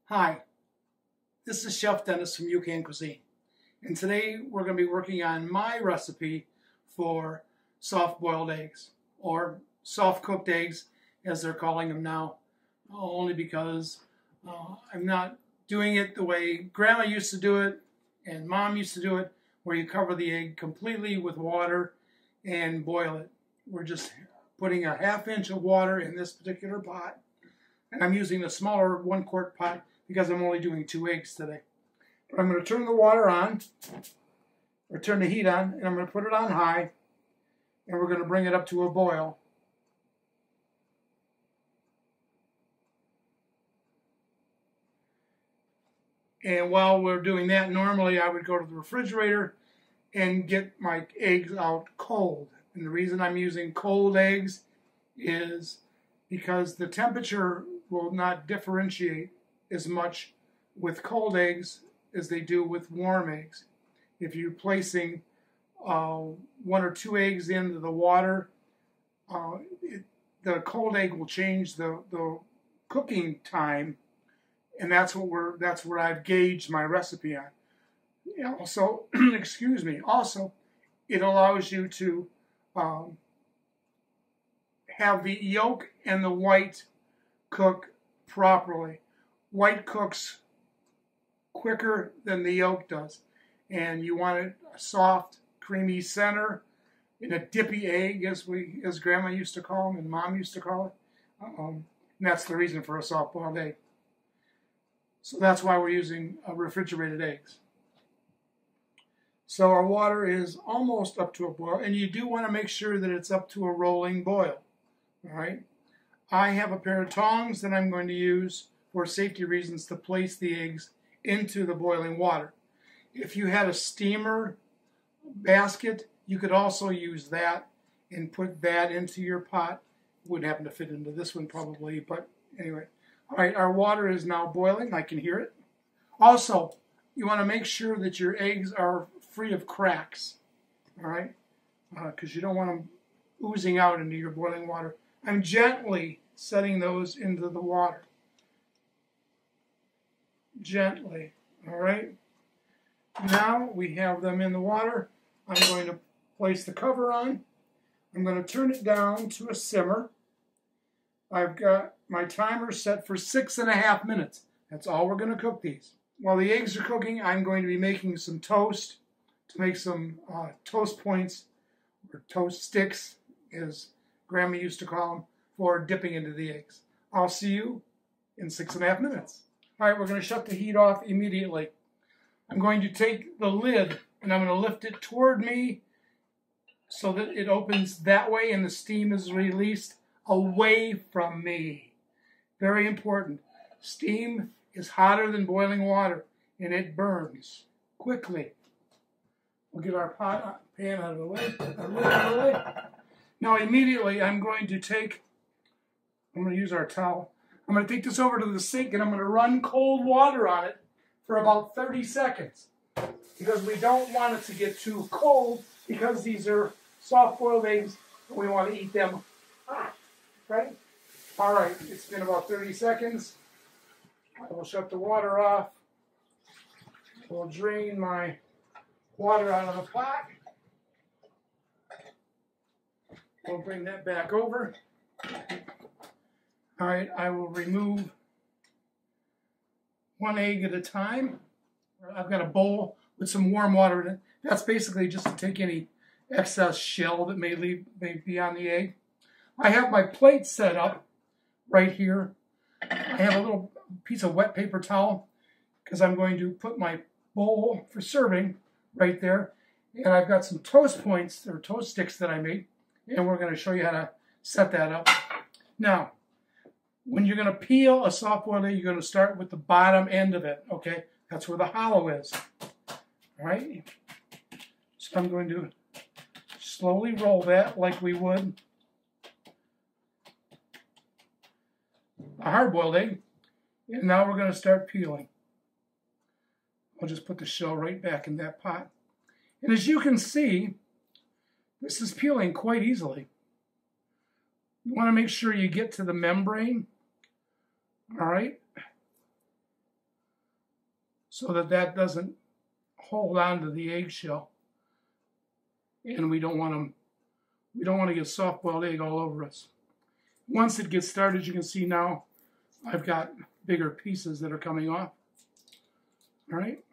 Hi, this is Chef Dennis from UCAN Cuisine, and today we're going to be working on my recipe for soft-boiled eggs, or soft-cooked eggs as they're calling them now, only because I'm not doing it the way Grandma used to do it and Mom used to do it, where you cover the egg completely with water and boil it. We're just putting a 1/2 inch of water in this particular pot, and I'm using a smaller 1-quart pot because I'm only doing 2 eggs today. But I'm going to turn the water on, or turn the heat on, and I'm going to put it on high, and we're going to bring it up to a boil. And while we're doing that, normally I would go to the refrigerator and get my eggs out cold. And the reason I'm using cold eggs is because the temperature will not differentiate as much with cold eggs as they do with warm eggs. If you're placing 1 or 2 eggs into the water, the cold egg will change the cooking time, and that's what I've gauged my recipe on. Also, excuse me. Also, it allows you to have the yolk and the white cook properly. White cooks quicker than the yolk does, and you want it a soft, creamy center in a dippy egg, as Grandma used to call them and Mom used to call it. And that's the reason for a soft-boiled egg. So that's why we're using refrigerated eggs. So our water is almost up to a boil, and you do want to make sure that it's up to a rolling boil. All right. I have a pair of tongs that I'm going to use for safety reasons to place the eggs into the boiling water. If you had a steamer basket, you could also use that and put that into your pot. Wouldn't happen to fit into this one probably, but anyway. All right, our water is now boiling. I can hear it. Also, you want to make sure that your eggs are free of cracks, all right? Because you don't want them oozing out into your boiling water. I'm gently setting those into the water. Gently, all right? Now we have them in the water. I'm going to place the cover on. I'm going to turn it down to a simmer. I've got my timer set for 6.5 minutes. That's all we're going to cook these. While the eggs are cooking, I'm going to be making some toast to make some toast points, or toast sticks, as Grandma used to call them, for dipping into the eggs. I'll see you in 6.5 minutes. All right, we're going to shut the heat off immediately. I'm going to take the lid and I'm going to lift it toward me so that it opens that way and the steam is released away from me. Very important. Steam is hotter than boiling water, and it burns quickly. We'll get our pan out of the way, our lid out of the way. Now immediately I'm going to use our towel. I'm going to take this over to the sink and I'm going to run cold water on it for about 30 seconds. Because we don't want it to get too cold, because these are soft-boiled eggs and we want to eat them hot. Right? All right, it's been about 30 seconds. I will shut the water off. We'll drain my water out of the pot. We'll bring that back over. All right, I will remove 1 egg at a time. I've got a bowl with some warm water in it. That's basically just to take any excess shell that may be on the egg. I have my plate set up right here. I have a little piece of wet paper towel because I'm going to put my bowl for serving right there. And I've got some toast points, or toast sticks that I made, and we're going to show you how to set that up. Now, when you're going to peel a soft-boiled egg, you're going to start with the bottom end of it, okay? That's where the hollow is, all right? So I'm going to slowly roll that like we would a hard-boiled egg. And now we're going to start peeling. I'll just put the shell right back in that pot. And as you can see, this is peeling quite easily. You want to make sure you get to the membrane All right, so that that doesn't hold on to the eggshell, and we don't want to get soft-boiled egg all over us. Once it gets started, you can see now I've got bigger pieces that are coming off. All right,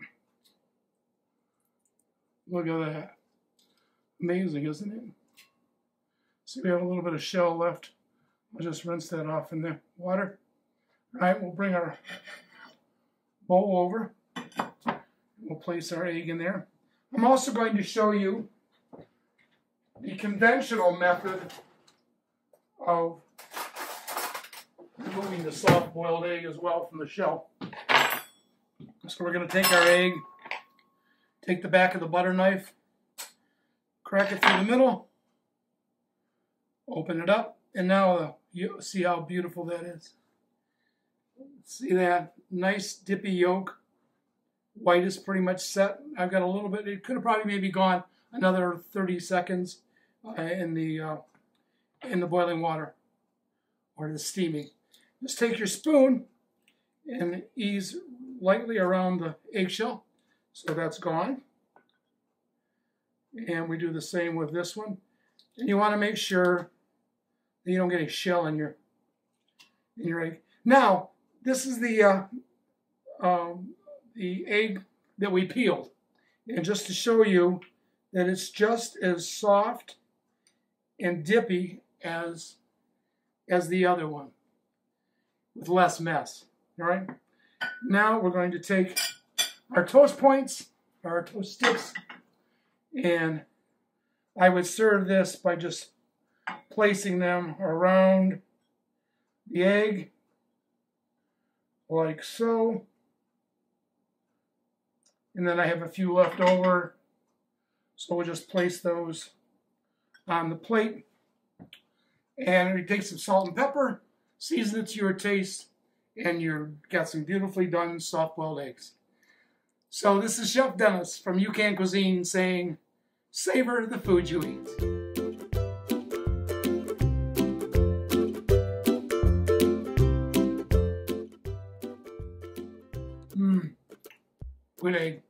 look at that. Amazing, isn't it? See, we have a little bit of shell left. I'll just rinse that off in the water. All right, we'll bring our bowl over. We'll place our egg in there. I'm also going to show you the conventional method of removing the soft-boiled egg as well from the shell. So we're going to take our egg, take the back of the butter knife, crack it through the middle, open it up, and now you see how beautiful that is. See that nice dippy yolk? White is pretty much set. I've got a little bit. It could have probably maybe gone another 30 seconds in the boiling water or the steaming. Just take your spoon and ease lightly around the eggshell, so that's gone. And we do the same with this one. And you want to make sure that you don't get a shell in your egg. Now, this is the egg that we peeled. And just to show you that it's just as soft and dippy as the other one, with less mess. All right? Now we're going to take our toast points, our toast sticks, and I would serve this by just placing them around the egg, like so. And then I have a few left over, so we'll just place those on the plate. And we take some salt and pepper, season it to your taste, and you've got some beautifully done soft-boiled eggs. So this is Chef Dennis from UCAN Cuisine saying, savor the food you eat. Good egg.